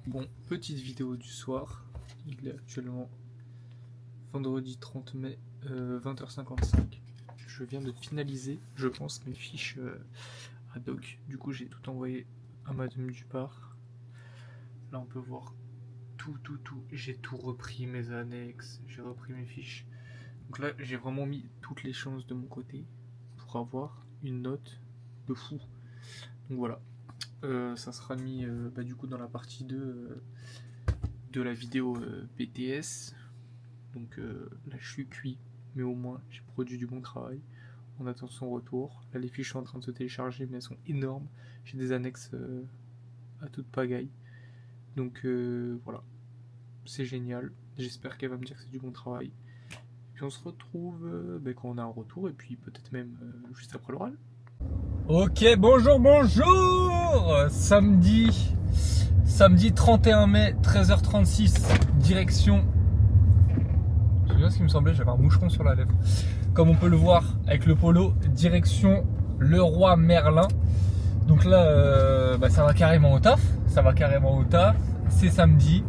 Bon, petite vidéo du soir. Il est actuellement vendredi 30 mai, 20h55. Je viens de finaliser, je pense, mes fiches ad hoc. Du coup, j'ai tout envoyé à Madame Dupart. Là, on peut voir tout. J'ai tout repris, mes annexes, j'ai repris mes fiches. Donc là, j'ai vraiment mis toutes les chances de mon côté pour avoir une note de fou. Donc voilà. Ça sera mis du coup dans la partie 2 de la vidéo BTS. Donc là je suis cuit, mais au moins j'ai produit du bon travail. On attend son retour. Là les fiches sont en train de se télécharger, mais elles sont énormes. J'ai des annexes à toute pagaille. Donc voilà, c'est génial. J'espère qu'elle va me dire que c'est du bon travail. Puis on se retrouve quand on a un retour, et puis peut-être même juste après l'oral. Ok, bonjour samedi 31 mai, 13h36, direction... C'est bien ce qui me semblait, j'avais un moucheron sur la lèvre. Comme on peut le voir avec le polo, direction Le Roi Merlin. Donc là, ça va carrément au taf. C'est samedi.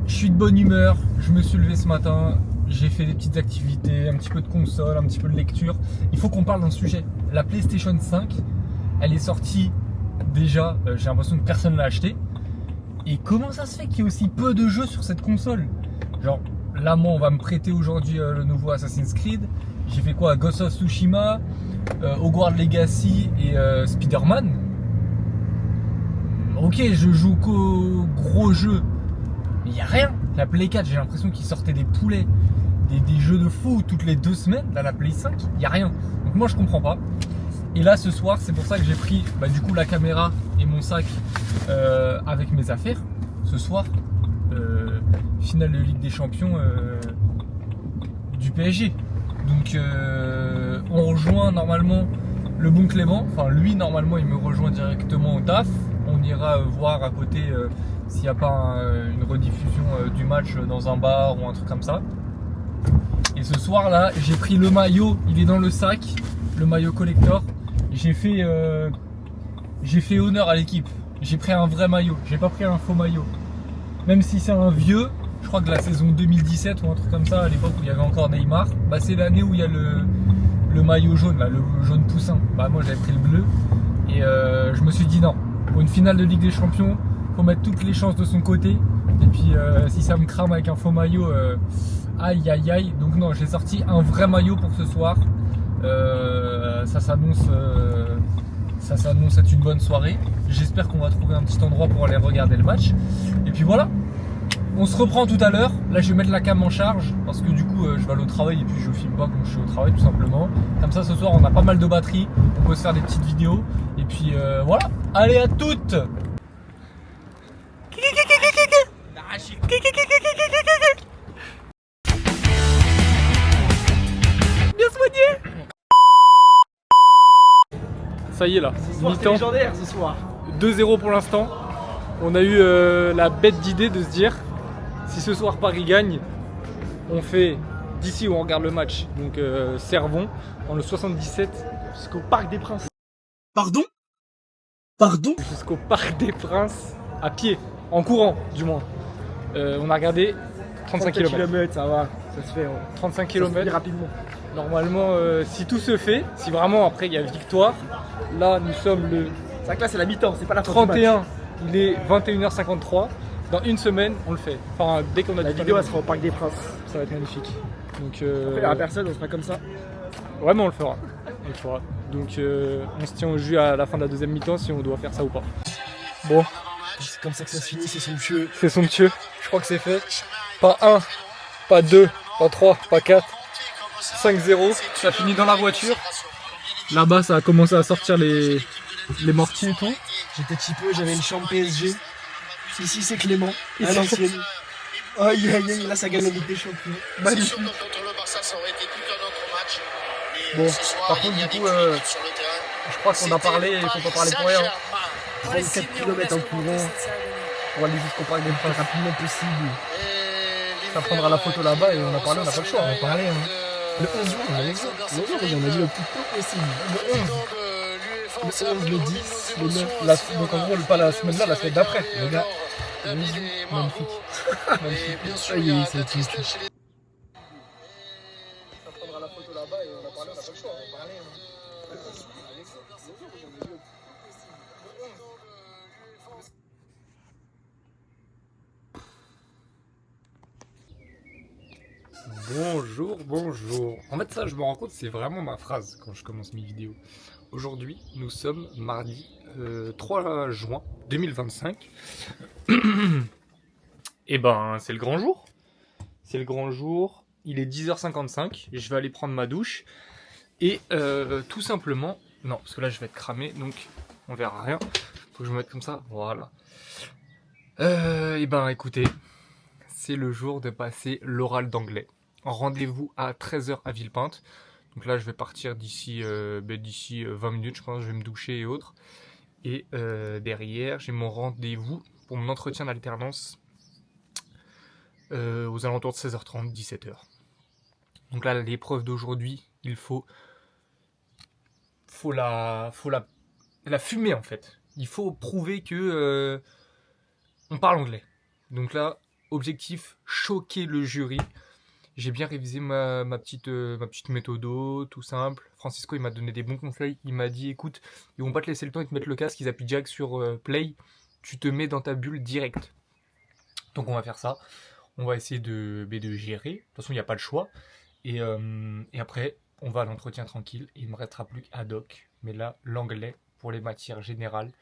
Je suis de bonne humeur, je me suis levé ce matin. J'ai fait des petites activités, un petit peu de console, un petit peu de lecture. Il faut qu'on parle d'un sujet. La PlayStation 5, elle est sortie déjà, j'ai l'impression que personne l'a acheté. Et comment ça se fait qu'il y ait aussi peu de jeux sur cette console? Genre, là, moi, on va me prêter aujourd'hui le nouveau Assassin's Creed. J'ai fait quoi? Ghost of Tsushima, Hogwarts Legacy et Spider-Man. Ok, je joue qu'aux gros jeux, mais il n'y a rien. La Play 4, j'ai l'impression qu'ils sortaient des poulets, des jeux de fou toutes les 2 semaines. Là, la Play 5, il n'y a rien. Donc moi, je comprends pas. Et là, ce soir, c'est pour ça que j'ai pris du coup la caméra et mon sac avec mes affaires. Ce soir, finale de Ligue des Champions du PSG. Donc on rejoint normalement le bon Clément. Enfin, lui, normalement, il me rejoint directement au taf. On ira voir à côté s'il n'y a pas une rediffusion du match dans un bar ou un truc comme ça. Et ce soir là, j'ai pris le maillot, il est dans le sac, le maillot collector. J'ai fait honneur à l'équipe. J'ai pris un vrai maillot, j'ai pas pris un faux maillot. Même si c'est un vieux, je crois que la saison 2017 ou un truc comme ça, à l'époque où il y avait encore Neymar, c'est l'année où il y a le maillot jaune, là, le jaune poussin. Moi j'avais pris le bleu et je me suis dit non, pour une finale de Ligue des Champions, faut mettre toutes les chances de son côté. Et puis si ça me crame avec un faux maillot, aïe aïe aïe. Donc non, j'ai sorti un vrai maillot pour ce soir. Ça s'annonce être une bonne soirée. J'espère qu'on va trouver un petit endroit pour aller regarder le match. Et puis voilà, on se reprend tout à l'heure. Là je vais mettre la cam en charge parce que du coup je vais aller au travail et puis je filme pas quand je suis au travail tout simplement. Comme ça ce soir on a pas mal de batterie, on peut se faire des petites vidéos. Et puis voilà, allez à toutes. Bien soigné. Ça y est là, mi-temps, légendaire ce soir. 2-0 pour l'instant. On a eu la bête d'idée de se dire, si ce soir Paris gagne, on fait d'ici où on regarde le match, donc Servon, en le 77 Jusqu'au Parc des Princes. Pardon jusqu'au Parc des Princes, à pied, en courant du moins. On a regardé 35 km. Ça va, ça se fait. 35 Ça se km. fait rapidement. Normalement, si tout se fait, si vraiment après il y a victoire, là nous sommes le C'est vrai que là c'est la mi-temps, c'est pas la fin du match. 31, il est 21h53. Dans une semaine, on le fait. Enfin, dès qu'on a La du vidéo temps, elle sera au Parc des Princes. ça va être magnifique. Donc, Après il n'y aura personne, on sera comme ça. ouais, mais on le fera. Donc, on se tient au jus à la fin de la deuxième mi-temps si on doit faire ça ou pas. Bon, C'est comme ça que ça se finit, c'est somptueux. c'est somptueux. Je crois que c'est fait. Pas 1, pas 2, pas 3, pas 4. 5-0. Ça finit dans la voiture. Là-bas, ça a commencé à sortir les mortiers et tout. J'étais petit peu, j'avais une chambre PSG. Ici c'est Clément, à l'ancienne. Aïe aïe aïe, là ça gagne la Ligue des Champions. Magnifique. Bon, par contre, du coup, je crois qu'on a parlé, il faut pas parler pour rien. 34 km en courant On va aller jusqu'au Parc des le Princes. plus rapidement possible. Ça prendra la photo là-bas et on a parlé, on n'a pas le choix. On va parler. Le 11 juin, on a raison. Le 11 juin, on a dit le plus tôt possible. Le 11, le 10, le 9. Donc en gros, pas la semaine là, la semaine d'après. Les gars, David et Margot. Et bien sûr, Aïe, il y a ça de la tue. tristesse chez les. Ça prendra la photo là-bas et on a parlé, on n'a pas le choix, on va parler. Bonjour, bonjour. En fait, ça, je me rends compte, c'est vraiment ma phrase quand je commence mes vidéos. Aujourd'hui, nous sommes mardi 3 juin 2025. Et ben, c'est le grand jour. C'est le grand jour. Il est 10h55. Je vais aller prendre ma douche. Et tout simplement... Non, parce que là, je vais être cramé, donc on verra rien. Faut que je me mette comme ça. Voilà. Et ben, écoutez, c'est le jour de passer l'oral d'anglais. Rendez-vous à 13h à Villepinte. Donc là, je vais partir d'ici 20 minutes, je pense. Je vais me doucher et autres. Et derrière, j'ai mon rendez-vous pour mon entretien d'alternance aux alentours de 16h30, 17h. Donc là, l'épreuve d'aujourd'hui, il faut la fumer en fait. Il faut prouver que on parle anglais. Donc là, objectif, choquer le jury. J'ai bien révisé ma petite méthodo, tout simple. Francisco, il m'a donné des bons conseils. Il m'a dit, écoute, ils vont pas te laisser le temps, ils te mettent le casque, ils appuient direct sur play. Tu te mets dans ta bulle direct. Donc on va faire ça. On va essayer de gérer. De toute façon, il n'y a pas le choix. Et après, on va à l'entretien tranquille. Il ne me restera plus qu'à doc. Mais là, l'anglais, pour les matières générales,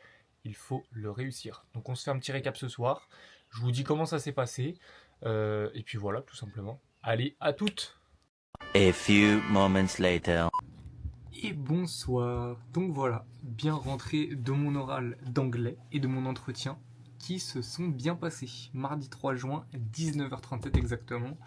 il faut le réussir. Donc on se fait un petit récap ce soir. Je vous dis comment ça s'est passé. Et puis voilà, tout simplement. Allez, à toutes. A few moments later. Et bonsoir. Donc voilà, bien rentré de mon oral d'anglais et de mon entretien qui se sont bien passés. Mardi 3 juin, 19h37 exactement.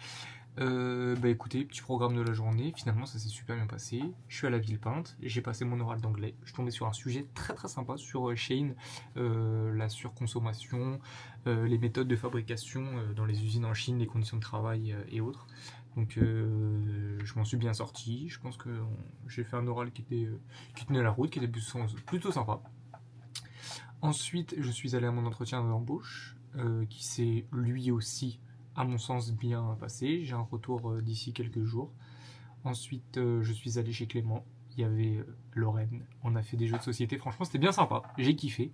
Écoutez, petit programme de la journée, finalement ça s'est super bien passé. Je suis à la Villepinte, j'ai passé mon oral d'anglais. Je suis tombé sur un sujet très très sympa sur Shein, la surconsommation, les méthodes de fabrication dans les usines en Chine, les conditions de travail et autres. Donc je m'en suis bien sorti. Je pense que j'ai fait un oral qui tenait la route, qui était plutôt sympa. Ensuite, je suis allé à mon entretien d'embauche, qui s'est lui aussi, à mon sens, bien passé. J'ai un retour d'ici quelques jours. Ensuite, je suis allé chez Clément. Il y avait Lorraine. On a fait des jeux de société. Franchement, c'était bien sympa. J'ai kiffé.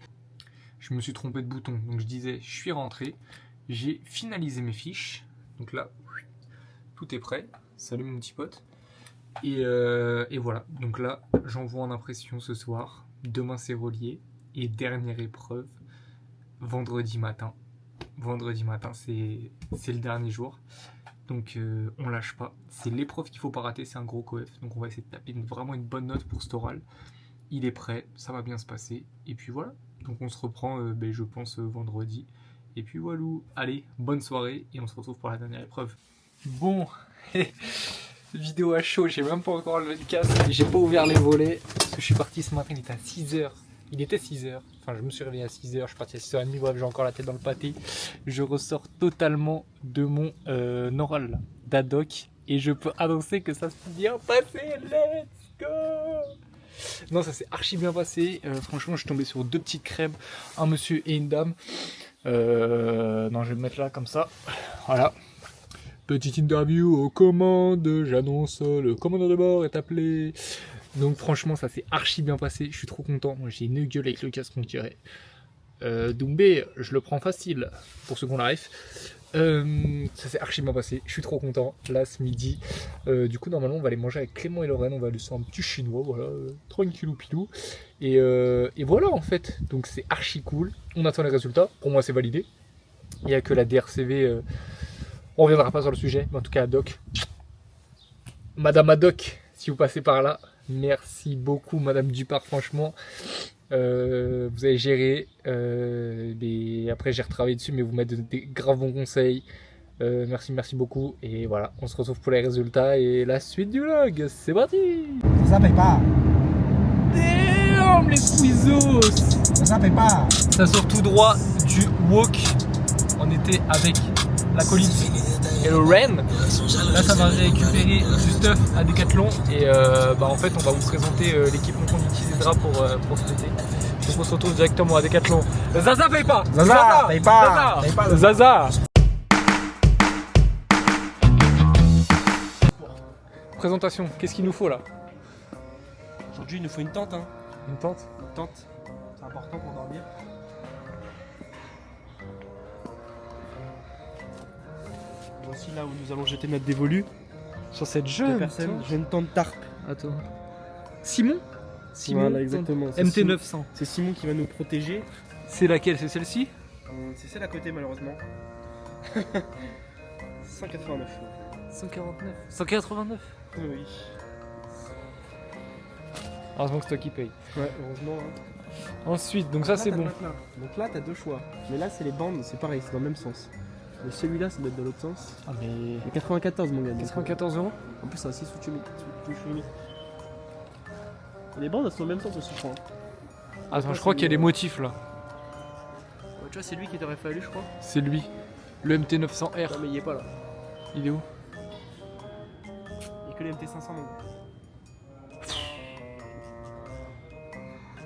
Je me suis trompé de bouton. Donc, je disais, je suis rentré. J'ai finalisé mes fiches. Donc là, tout est prêt. Salut mon petit pote. Et voilà. Donc là, j'envoie en impression ce soir. Demain, c'est relié. Et dernière épreuve, vendredi matin. Vendredi matin, c'est le dernier jour. Donc, on lâche pas. C'est l'épreuve qu'il faut pas rater. C'est un gros coef. Donc, on va essayer de taper vraiment une bonne note pour cet oral. Il est prêt. Ça va bien se passer. Et puis voilà. Donc, on se reprend, je pense, vendredi. Et puis voilà. Allez, bonne soirée. Et on se retrouve pour la dernière épreuve. Bon. Vidéo à chaud. J'ai même pas encore levé le casque. J'ai pas ouvert les volets. Parce que je suis parti ce matin. Il était à 6h. Il était 6h, enfin je me suis réveillé à 6h, je suis parti à 6h30, bref j'ai encore la tête dans le pâté. Je ressors totalement de mon oral d'Adoc et je peux annoncer que ça s'est bien passé, let's go. Non, ça s'est archi bien passé, franchement je suis tombé sur 2 petites crèmes, un monsieur et une dame. Non, je vais me mettre là comme ça, voilà. Petite interview aux commandes, j'annonce le commandeur de bord est appelé. Donc franchement ça s'est archi bien passé, je suis trop content. Moi j'ai une gueule avec le casque on dirait. Doumbé, je le prends facile pour ceux qu'on arrive. Ça s'est archi bien passé, je suis trop content. Là ce midi, du coup normalement on va aller manger avec Clément et Lorraine, on va aller sur un petit chinois, voilà, tranquillou pilou. Et voilà en fait, donc c'est archi cool. On attend les résultats, pour moi c'est validé. Il n'y a que la DRCV, on reviendra pas sur le sujet, mais en tout cas Adoc. Madame Adoc, si vous passez par là. Merci beaucoup Madame Dupart, franchement vous avez géré, après j'ai retravaillé dessus mais vous m'avez donné des graves bons conseils, merci beaucoup et voilà, on se retrouve pour les résultats et la suite du vlog, c'est parti. Ça paye pas. Damn les squeezos. Ça paye pas. Ça sort tout droit du wok, on était avec la colline et le Ren. Là ça va récupérer du stuff à Decathlon et en fait on va vous présenter l'équipement qu'on utilisera pour cet été. on se retrouve directement à Decathlon. Zaza paye pas. Zaza, paye pas. Paye pas. Zaza. Présentation, qu'est-ce qu'il nous faut là? Aujourd'hui, il nous faut une tente. Hein. Une tente. Une tente. C'est important pour dormir. Voici là où nous allons jeter notre dévolu. Sur cette Deux jeune personnes. J'ai une tente tarp. Attends. Simon. Voilà, exactement. C'est MT900. C'est Simon qui va nous protéger. C'est laquelle? C'est celle-ci? C'est celle à côté, malheureusement. 189. 149. 189. Oui. Heureusement que c'est toi qui paye. Ouais, heureusement. Hein. Ensuite, donc ça c'est bon. Donc là, t'as deux choix. Mais là, c'est les bandes, c'est pareil, c'est dans le même sens. Mais celui-là, ça doit être dans l'autre sens. Ah mais. Et 94, mon gars. 94 €. En plus, c'est aussi sous limite. Et les bandes, elles sont dans le même sens aussi, je crois. Attends, je crois qu'il y a des motifs là. Ouais, tu vois, c'est lui qui t'aurait fallu, je crois. C'est lui. Le MT900R. Non, mais il est pas là. Il est où? Il y a que les MT500, mon gars.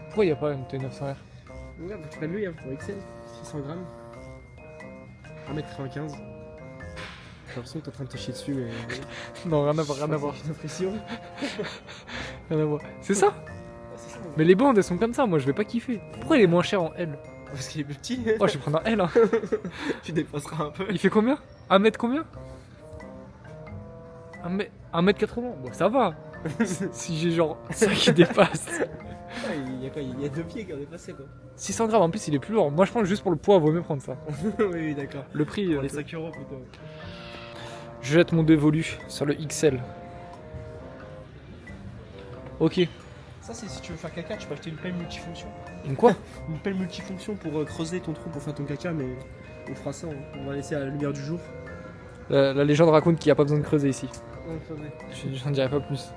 Pourquoi il n'y a pas MT900R? Regarde, tu prennes lui, hein, pour Excel. 600 grammes. 1m95. J'ai l'impression que t'es en train de te chier dessus, mais. Non, rien à voir, rien à voir. J'ai l'impression. Rien à voir. C'est ça? C'est ça, mon gars. Mais les bandes elles sont comme ça, moi je vais pas kiffer. Pourquoi il est moins cher en L? Parce qu'il est plus petit. Oh, je vais prendre un L hein. Tu dépasseras un peu. Il fait combien? 1 mètre combien? 1m80? Bon, ça va. Si j'ai genre ça qui dépasse. Ouais, il y a quoi? Il y a deux pieds qui ont dépassé, quoi. 600 grammes, en plus il est plus lourd. Moi je pense juste pour le poids, vaut mieux prendre ça. Oui, d'accord. Le prix. Pour les 5 euros plutôt. Je jette mon dévolu sur le XL. Ok. Ça, c'est si tu veux faire caca, tu peux acheter une pelle multifonction. Une quoi? Une pelle multifonction pour creuser ton trou pour faire ton caca, mais on fera ça, on va laisser à la lumière du jour. La légende raconte qu'il n'y a pas besoin de creuser ici. Ouais, c'est vrai. J'en dirai pas plus.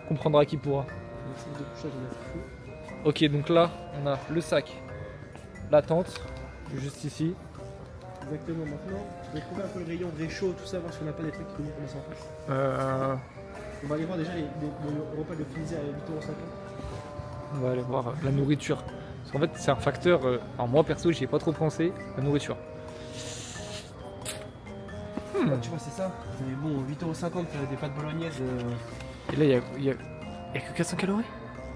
Comprendra qui pourra. Le de couchage, on a fou. Ok, donc là, on a le sac, la tente, juste ici. Exactement, maintenant, on va trouver un peu le rayon réchaud, tout ça, voir si on n'a pas des trucs qui nous commencent en face. On va aller voir déjà le repas de Finizé à 8,50 €. On va aller voir la nourriture. Parce qu'en fait, c'est un facteur. Alors, moi perso, j'y ai pas trop pensé, la nourriture. Ouais, tu vois, c'est ça. Mais bon, 8,50 € des pâtes bolognaises. Et là, il y a que 400 calories.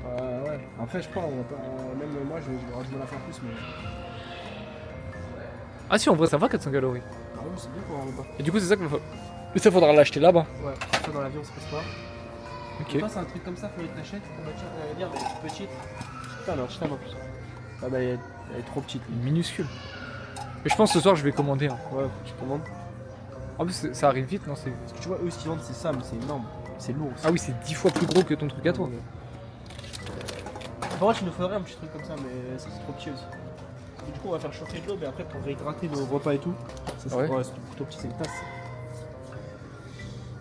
Ouais. Après, je crois, on va pas, même moi, je vais la faire plus, mais. Ah, si, en vrai, ça va 400 calories. Ah oui, c'est bien pour un repas. Et du coup, c'est ça que. Mais ça, faudra l'acheter là-bas. Ouais, ça dans l'avion, ça passe pas. Ok. Et toi, c'est un truc comme ça, faudrait que t'achètes. On va dire, mais petite. Putain, non, acheter un en plus. Ah bah, elle est trop petite. Elle est minuscule. Mais je pense que ce soir, je vais commander. Hein. Ouais, faut que tu commandes. En plus, ça arrive vite, non? Parce que tu vois, eux, ce qu'ils vendent, c'est ça, mais c'est énorme. C'est lourd aussi. Ah oui, c'est 10 fois plus gros que ton truc à toi. Par contre, il nous faudrait un petit truc comme ça, mais ça, c'est trop petit aussi. Et du coup, on va faire chauffer de l'eau, mais après, pour réhydrater nos repas et tout. Ça, Ouais. c'est plutôt petit, c'est une tasse.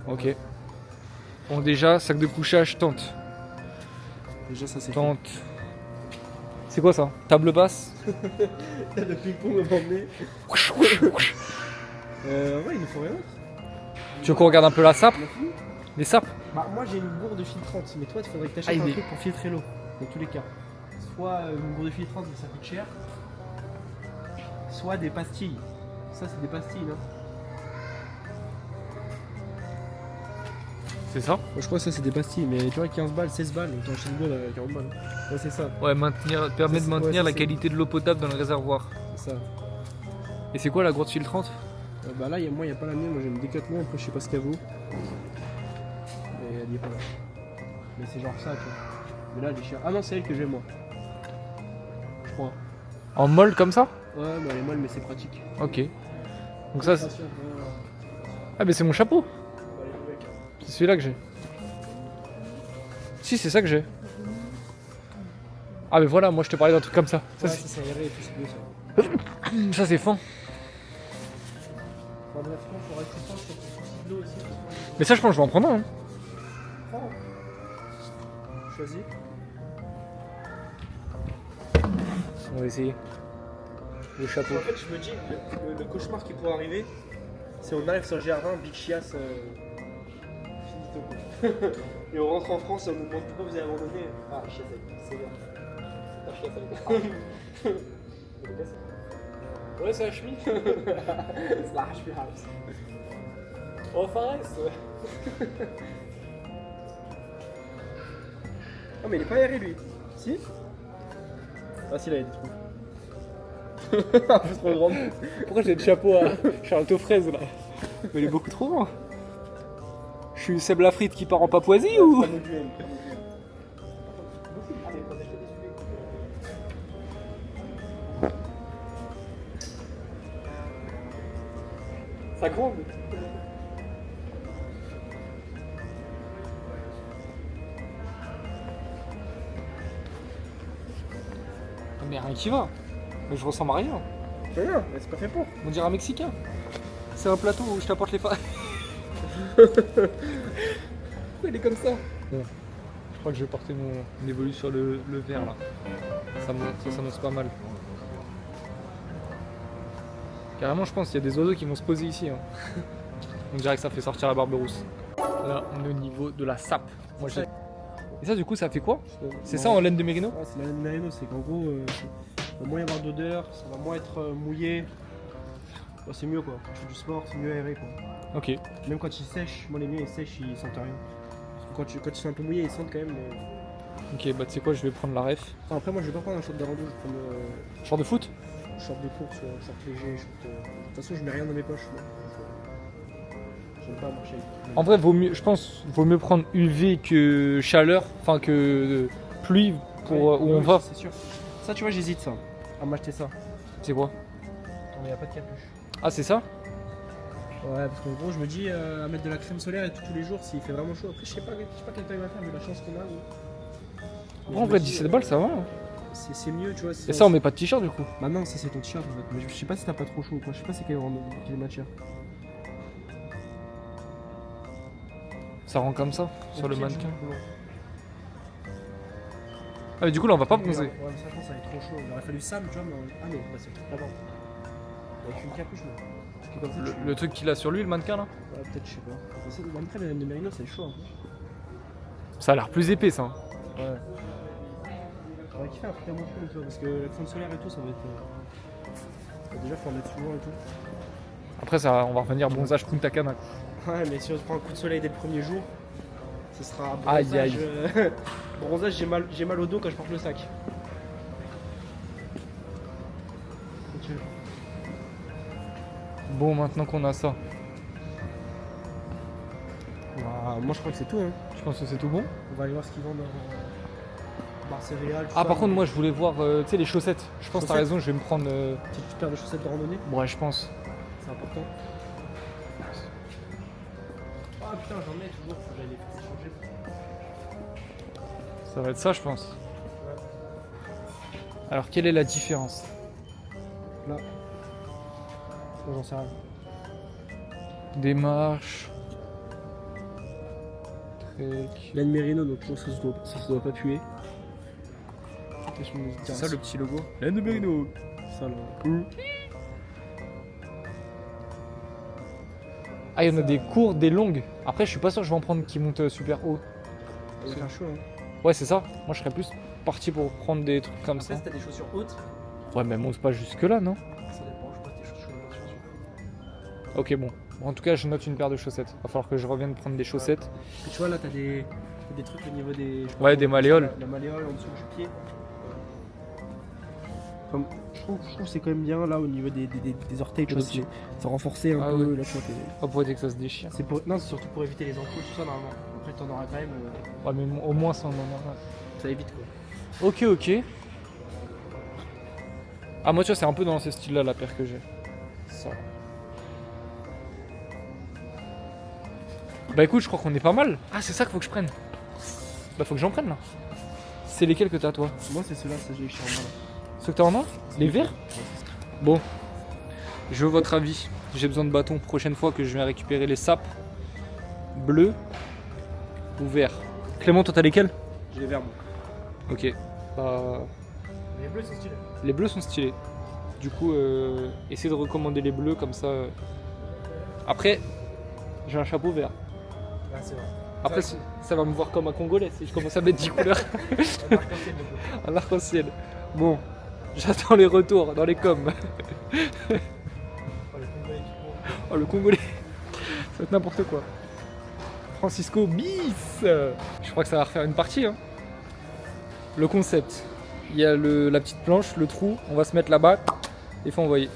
Ok. Bon, déjà, sac de couchage, tente. Déjà, ça, c'est Tente. C'est quoi ça? Table basse? fait. Le ping-pong au emmener. Ouais, il nous faut rien d'autre. Tu veux qu'on regarde un peu la sape? On a fini. Les sapes? Bah, moi, j'ai une gourde filtrante, mais toi, il faudrait que t'achètes Ah, un il est- truc pour filtrer l'eau. Dans tous les cas. Soit une gourde filtrante, mais ça coûte cher. Soit des pastilles. Ça, c'est des pastilles, non? C'est ça? Je crois que ça, c'est des pastilles, mais tu vois, 15 balles, 16 balles, donc t'achètes une gourde à 40 balles. Ouais, c'est ça. Ouais, permet de Ouais, maintenir la c'est- qualité de l'eau potable dans le réservoir. C'est ça. Et c'est quoi la gourde filtrante? Bah là, moi, il n'y a pas la mienne, moi j'ai une Décathlon, après je sais pas ce qu'elle vaut. Mais elle y est pas là. Mais c'est genre ça, tu vois. Mais là, elle est chère. Ah non, c'est elle que j'ai moi. Je crois. En molle comme ça? Ouais, bah elle est molle, mais c'est pratique. Ok. Donc ça, c'est... Ah mais c'est mon chapeau. C'est celui-là que j'ai. Si, c'est ça que j'ai. Ah mais voilà, moi je te parlais d'un truc comme ça. Ça, Ouais, c'est... c'est ça, et puis c'est mieux ça. ça c'est fin. Enfin, bref, il faudra que tu penses sur ton souci de l'eau aussi. Mais ça je pense que je vais en prendre un. Hein. Prends. Choisis. On va essayer. Le chapeau. En fait, je me dis, le cauchemar qui pourrait arriver, c'est on arrive sur GR20, Big Chiasse, finito quoi. Et on rentre en France et on nous demande pourquoi vous avez abandonné. Ah, je sais, c'est bien. Ouais, c'est Hashmi. C'est la Hashmi House. Oh, Fares. Oh, mais il est pas aéré lui. Si? Ah, si, là, il y a des trous. Un peu trop grand. Pourquoi j'ai le chapeau à Charles Fraise là? Mais il est beaucoup trop grand. Je suis Seb Lafrite qui part en Papouasie ou? Ça gronde. Mais rien qui va. Mais je ressemble à rien. C'est rien, mais c'est pas fait pour. On dirait un Mexicain. C'est un plateau où je t'apporte les farces. Pourquoi il est comme ça? Je crois que je vais porter mon évolu sur le vert là. Ça s'annonce pas mal. Carrément, je pense qu'il y a des oiseaux qui vont se poser ici. Hein. On dirait que ça fait sortir la Barberousse. Là, on est au niveau de la sape. Moi, j'ai... Et ça, du coup, ça fait quoi? C'est ça en laine de mérino? Ouais, c'est la laine de mérino, c'est qu'en gros, ça va moins y avoir d'odeur, ça va moins être mouillé. Ouais, c'est mieux quoi, quand tu fais du sport, c'est mieux aéré quoi. Ok. Même quand ils sèchent, moi les miens ils sèchent, ils sentent rien. Parce que quand ils sont un peu mouillés, ils sentent quand même. Mais... Ok, bah tu sais quoi, je vais prendre la ref. Enfin, après, moi je vais pas prendre un short de rando, je vais prendre Short de foot? short de course, short léger, short. De toute façon, je mets rien dans mes poches. Moi. J'aime pas marcher avec. En vrai, je pense vaut mieux prendre UV que chaleur, enfin que pluie pour Ouais, où on ouais, va. C'est sûr. Ça, tu vois, j'hésite ça, à m'acheter ça. C'est quoi? Non, mais y a pas de capuche. Ah, c'est ça? Ouais, parce qu'en gros, je me dis à mettre de la crème solaire et tout, tous les jours s'il fait vraiment chaud. Après, je sais pas quelle taille il va faire, vu la chance qu'on a. Mais En je vrai, me dis, 17 balles, ça va. Hein. C'est mieux, tu vois. Et ça, on met pas de t-shirt du coup. Bah non, ça c'est ton t-shirt en fait. Mais je sais pas si t'as pas trop chaud ou quoi. Je sais pas c'est quelle matière. Ça rend comme ça, sur le Ok, mannequin. non. Ah, mais du coup, là, on va pas Ouais, bronzer. ouais, mais ça, je pense que ça va être trop chaud. Il aurait fallu Sam, tu vois. Mais... Ah non, bah, c'est là-bas. Avec une capuche, moi. Parce que comme ça, Le truc qu'il a sur lui, le mannequin là? Ouais, peut-être, je sais pas. Mais ça, après, la laine de mérino, c'est chaud un peu. Ça a l'air plus épais ça. Ouais. On va kiffer un truc à mon fond, tu vois. Parce que la crème solaire et tout, ça va être. Déjà, faut en mettre souvent et tout. Après, ça, on va revenir bronzage Punta Cana. Ouais, mais si on se prend un coup de soleil dès le premier jour, ce sera Aïe, bronzage. aïe. Bronzage, j'ai mal au dos quand je porte le sac. Ok. Bon, maintenant qu'on a ça, Bah, moi je crois que c'est tout. Hein. je pense que c'est tout bon. On va aller voir ce qu'ils vendent en bar céréales. tout Ah, ça, par contre, mais- moi je voulais voir, tu sais, les chaussettes. Je pense que t'as Chaussettes raison, je vais me prendre. Petite paire de chaussettes de randonnée, Ouais, je pense. c'est important. Ah putain, j'en ai toujours, faut que j'aille les faire changer. Ça va être ça, je pense. Alors, quelle est la différence? Là. Oh, j'en sais rien. Démarche. Trek. Laine mérino, donc toujours ça se doit pas puer. C'est ça le petit logo? Laine de mérino. Ça là. Ah, il y en a des courtes, des longues. Après, je suis pas sûr que je vais en prendre qui montent super haut. Ça va faire chaud. Hein. Ouais, c'est ça. Moi, je serais plus parti pour prendre des trucs comme Après, ça. si t'as des chaussures hautes, Ouais, mais monte pas jusque là, non? ça dépend, je pense que tes chaussures hautes. Ok, bon. En tout cas, je note une paire de chaussettes. Va falloir que je revienne prendre des chaussettes. Et tu vois là, t'as des trucs au niveau des. Ouais, des malléoles. La malléole en dessous du pied. Comme, je trouve que c'est quand même bien là au niveau des orteils, tu vois, c'est renforcé un Ah peu. ouais. Là, tu vois, Pas pour éviter que ça se déchire. non, c'est surtout pour éviter les enclos, tout ça normalement. Après, t'en auras quand même. Ouais, mais au moins ça en aura. Ça évite quoi. Ok, ok. Ah, moi, tu vois, c'est un peu dans ce style-là la paire que j'ai. Ça. Bah écoute, je crois qu'on est pas mal. Ah, c'est ça qu'il faut que je prenne. Bah, faut que j'en prenne là. C'est lesquels que t'as, toi? Moi, c'est ceux-là, ça j'ai eu chez moi là. Ceux que t'as en main? Les verts? Bon. Je veux votre avis. J'ai besoin de bâtons. Prochaine fois que je viens récupérer les sapes. Bleu ou vert? Clément, toi, t'as lesquels? J'ai les verts, moi. Ok. Bah. Les bleus, c'est stylé. Les bleus sont stylés. Du coup, essayez de recommander les bleus comme ça. Après, j'ai un chapeau vert. Ah, c'est vrai. Après, ça va me voir comme un Congolais si je commence à mettre 10 couleurs. Un arc-en-ciel. Bon, j'attends les retours dans les coms. Oh, le Congolais. Ça va être n'importe quoi. Francisco bis. Je crois que ça va refaire une partie. Hein. Le concept. Il y a la petite planche, le trou. On va se mettre là-bas. Il faut envoyer.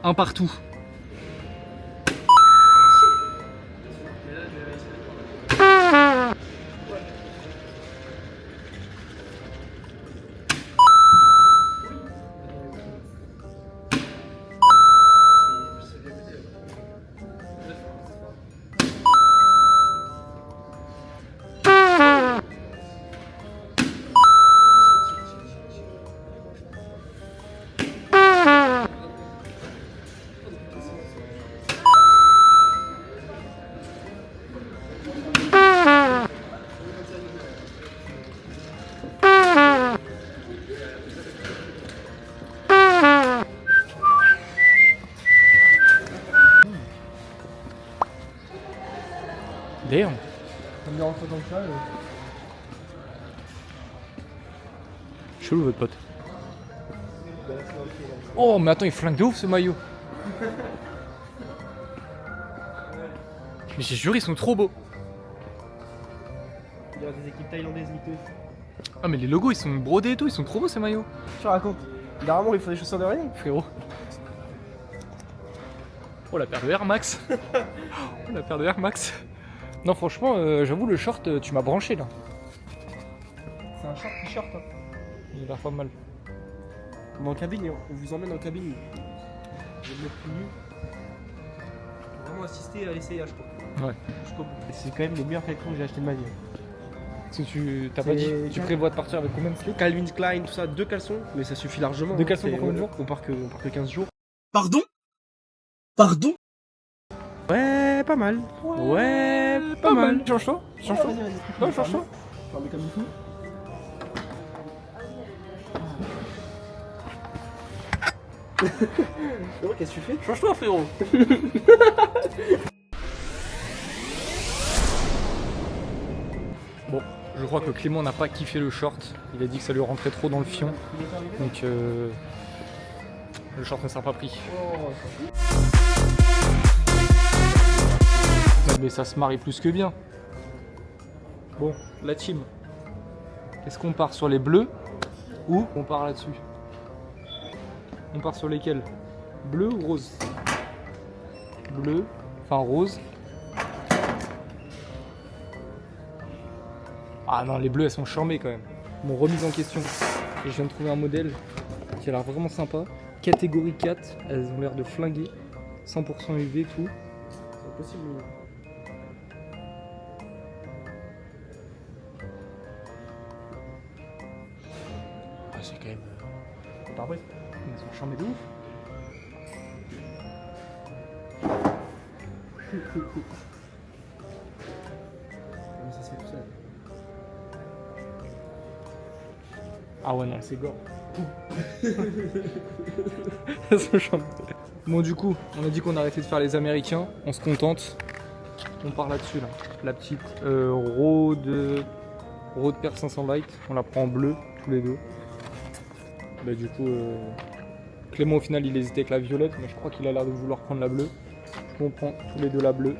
Un partout. Damn. Ça me dérange pas tant que ça. Chelou votre pote. Oh mais attends, il flingue de ouf ce maillot. Mais j'ai juré, ils sont trop beaux. Il y a des équipes thaïlandaises miteuses. Ah mais les logos ils sont brodés et tout, ils sont trop beaux ces maillots. Tu racontes. Normalement il faut des chaussures de running. Frérot. Oh la paire de Air Max. Oh la paire de Air Max. Non franchement, j'avoue le short, tu m'as branché là. C'est un short t-shirt. Hein. Il a l'air pas mal. On est en cabine et on vous emmène en cabine. Je vais me mettre plus nu. Vraiment assister à l'essayage quoi. Ouais. Jusqu'au bout. C'est quand même les meilleurs vêtements que j'ai acheté de ma vie. Parce que tu t'as pas dit, tu prévois de partir avec combien de slips? Calvin Klein, tout ça, 2 caleçons, mais ça suffit largement. 2 caleçons C'est- pour combien de jours? On part que 15 jours. Pardon? Pardon? Ouais, pas mal. Ouais, pas mal. Change-toi, change-toi. Ouais, change-toi. J'en mets comme il faut. Frérot, qu'est-ce que tu fais? Change-toi frérot. Bon, je crois que Clément n'a pas kiffé le short. Il a dit que ça lui rentrait trop dans le fion. Donc le short ne sera pas pris. Mais ça se marie plus que bien. Bon, la team. Est-ce qu'on part sur les bleus ou on part là-dessus? On part sur lesquels? Bleu ou rose? Bleu, enfin rose. Ah non, les bleus elles sont charmées quand même. Bon, remise en question. Et je viens de trouver un modèle qui a l'air vraiment sympa. Catégorie 4, elles ont l'air de flinguer. 100% UV, tout. C'est possible. Ah, c'est quand même. Pas vrai. Elles sont charmées de ouf. Comment ça se fait tout seul? Ah ouais, non, c'est gore. Elles sont charmées. Bon, du coup, on a dit qu'on arrêtait de faire les Américains. On se contente. On part là-dessus, là. La petite Rode Pair 500 Light. On la prend en bleu, tous les deux. Bah, du coup, Clément, au final, il hésitait avec la violette, mais je crois qu'il a l'air de vouloir prendre la bleue. On prend tous les deux la bleue.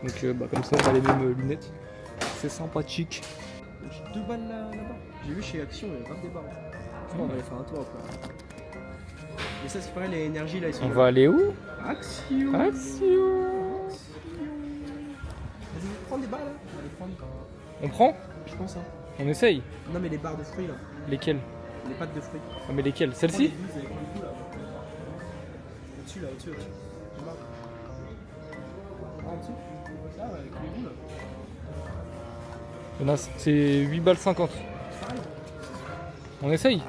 Donc, bah, comme ça, on a les mêmes lunettes. C'est sympathique. J'ai 2 balles là-bas. J'ai vu chez Action, il y a grave des barres. Je crois qu'on va aller faire un tour après. Et ça, c'est pareil, les énergies là, ils sont. On là. va aller où? Action. Action. Vas-y, prends des barres là. On va les prendre. On prend? Je pense, hein. On essaye. Non, mais les barres de fruits là. Lesquelles? Les pâtes de fruits. Ah, mais lesquelles? Prends Celle-ci? les douze avec le goût, là. Au-dessus là, au-dessus. Les barres. Ah, en dessous. Là, avec les goûts là. C'est 8 balles 50. On essaye.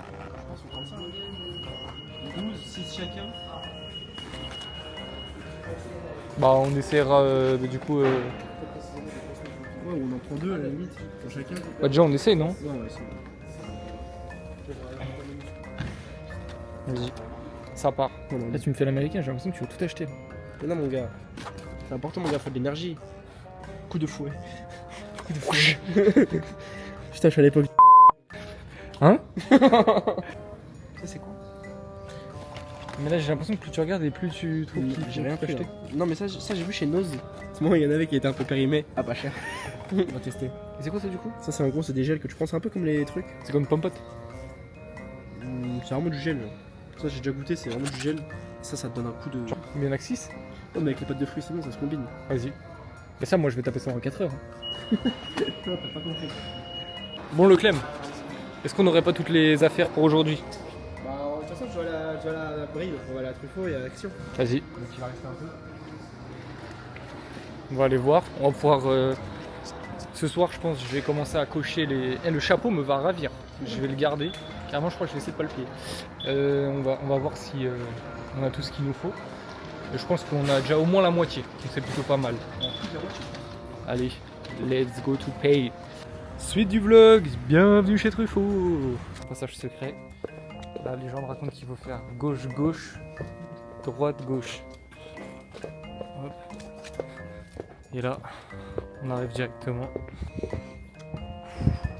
12, 6 chacun. Bah on essaiera du coup. Ouais, on en prend 2 à la limite, pour chacun. Bah déjà on essaye non? Ouais, ouais, c'est Vas-y. Ça part. bon. Là tu me fais l'américain, j'ai l'impression que tu veux tout acheter. Mais non, mon gars. C'est important, mon gars, faut de l'énergie. Coup de fouet. Coup de fouet. Putain, je suis à l'époque. Hein? Ça, c'est quoi? Mais là j'ai l'impression que plus tu regardes et plus tu trouves qu'il J'ai faut rien tout pris. acheter. Là. Non, mais ça j'ai vu chez Nose. Moi, il y en avait qui étaient un peu périmés. Ah, pas cher. On va tester. Et c'est quoi ça du coup? Ça, c'est en gros, c'est des gels que tu prends. C'est un peu comme les trucs. C'est comme Pompot. C'est vraiment du gel. Genre. Ça, j'ai déjà goûté, c'est vraiment du gel. Ça te donne un coup de. Combien d'Axis? Oh, mais avec les pâtes de fruits, c'est bon, ça se combine. Vas-y. Mais ça moi je vais taper ça en 4 heures. Non, t'as pas compris. Bon le Clem, est-ce qu'on n'aurait pas toutes les affaires pour aujourd'hui? Bah, de toute façon, je vais à la brille, on va à la Truffaut et à l'Action. Vas-y. Donc, il va rester un peu. On va aller voir. On va pouvoir. Ce soir, je pense, je vais commencer à cocher les. Eh, le chapeau me va ravir. Je vais le garder. Carrément, je crois que je vais essayer de pas le plier. On va voir si on a tout ce qu'il nous faut. Et je pense qu'on a déjà au moins la moitié. Donc c'est plutôt pas mal. Allez, let's go to pay. Suite du vlog. Bienvenue chez Truffaut. Passage secret. Là, les gens me racontent qu'il faut faire gauche-gauche, droite-gauche. Hop. Et là, on arrive directement.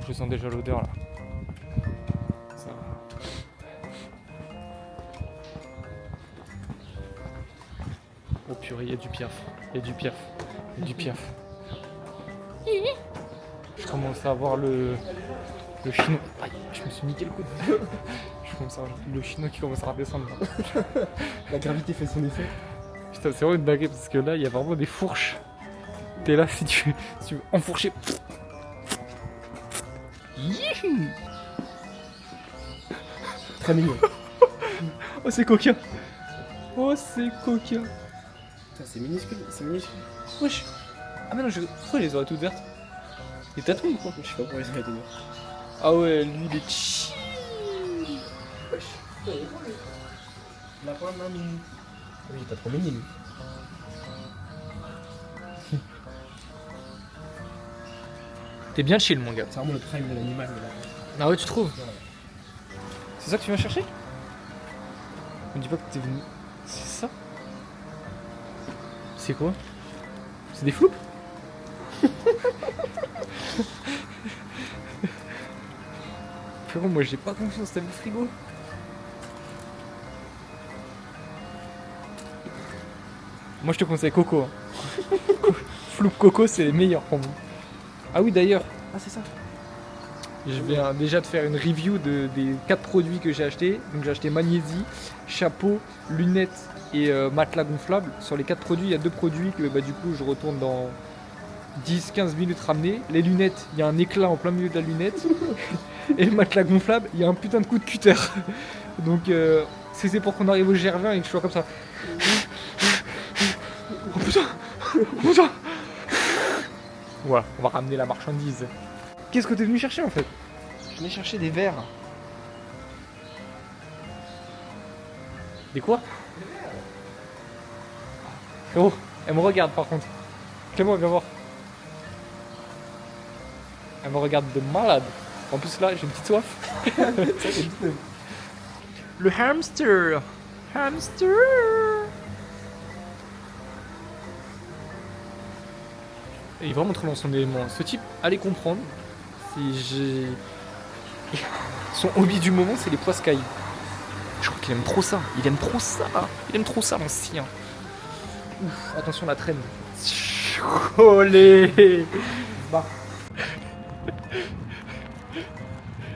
Je sens déjà l'odeur là. Ça va. Oh purée, il y a du piaf. Il y a du piaf. Il y a du piaf. Je commence à voir le chinois. Aïe, je me suis niqué le coude. Je commence à voir le chinois qui commence à redescendre là. La gravité fait son effet. Putain, c'est vraiment une dinguerie parce que là, il y a vraiment des fourches. T'es là si tu veux enfourcher. Très mignon. Oh, c'est coquin. Oh, c'est coquin. Putain, c'est minuscule, c'est minuscule. Wesh. Ah, mais non, pourquoi les oreilles toutes vertes? Il est tatoué ou quoi? Je sais pas pourquoi ils ont été mis. Ah, ouais, lui, il est chill. La pointe d'un mini. Oui, t'as trop mini lui. T'es bien chill, mon gars. C'est vraiment le prime de l'animal, mais là. Ah ouais, tu trouves? C'est ça que tu viens chercher? Me dis pas que t'es venu. C'est ça? C'est quoi? C'est des floups? Frérot, moi j'ai pas confiance, t'as vu le frigo? Moi je te conseille Coco. Hein. Floup Coco, c'est les meilleurs pour moi. Ah oui, d'ailleurs. Ah, c'est ça. Je viens déjà de faire une review des 4 produits que j'ai achetés. Donc j'ai acheté magnésie, chapeau, lunettes et matelas gonflable. Sur les 4 produits, il y a 2 produits que du coup je retourne dans 10-15 minutes ramener. Les lunettes, il y a un éclat en plein milieu de la lunette. Et le matelas gonflable, il y a un putain de coup de cutter. Donc c'est pour qu'on arrive au GR20 et que je sois comme ça. Oh putain! Oh putain! Voilà, on va ramener la marchandise. Qu'est-ce que t'es venu chercher en fait? Je venais chercher des verres. Des quoi? Oh, elle me regarde par contre. Clément, viens voir. Elle me regarde de malade. En plus là, j'ai une petite soif. Le hamster. Hamster. Et il est vraiment trop dans son élément. Ce type, allez comprendre. Son hobby du moment, c'est les poiscailles. Je crois qu'il aime trop ça. Il aime trop ça. Il aime trop ça, l'ancien. Ouf, attention la traîne. Olé. Bah.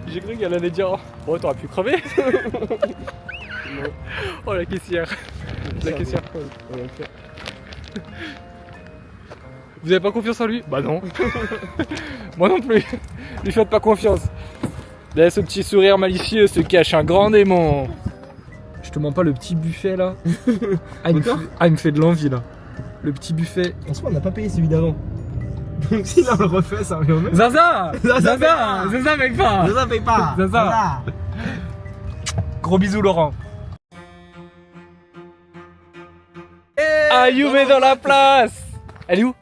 J'ai cru qu'elle allait dire oh, t'aurais pu crever. Oh, la caissière. La caissière folle. On va le faire. Vous avez pas confiance en lui? Bah non. Moi non plus. Lui faites pas confiance. Derrière ce petit sourire malicieux se cache un grand démon. Je te mens pas, le petit buffet là. Il me fait de l'envie là. Le petit buffet. En soi, on n'a pas payé celui d'avant. Donc si on le refait, ça revient au même. Zaza Zaza Zaza mec pas Ça paye pas. Zaza. Gros bisous Laurent. Ayoub est dans la place. Elle est où?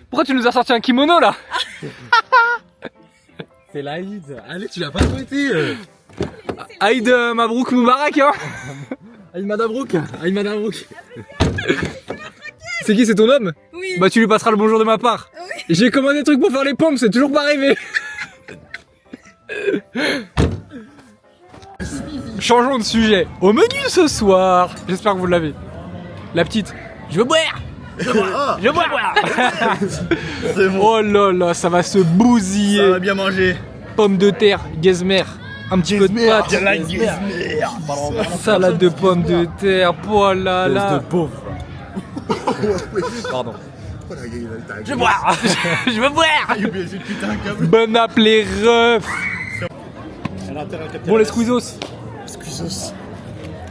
Pourquoi tu nous as sorti un kimono là? C'est l'Aïd. Allez, tu l'as pas souhaité. Aïd Mabrouk Moubarak hein. Aïd Madabrouk. Aïd Madabrouk. C'est qui, c'est ton homme? Oui. Bah tu lui passeras le bonjour de ma part. J'ai commandé des trucs pour faire les pompes, c'est toujours pas arrivé. Changeons de sujet. Au menu ce soir, j'espère que vous l'avez. La petite, je veux boire. Je veux boire. C'est bon, Oh là là, ça va se ça bousiller. va bien manger. Pommes de terre, gazmer, un petit peu de pâte, salade de pommes de terre. Oh là là. Pardon. Je veux boire. Je veux boire. Bon app les refs. Bon les squeezos.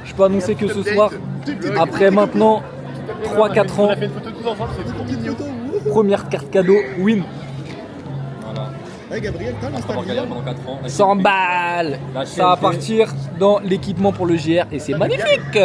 Je peux annoncer que ce soir, après maintenant 3-4 ans, première carte cadeau win. Gabriel, t'as l'Instagram 100 balles. Ça va partir dans l'équipement pour le GR et c'est magnifique.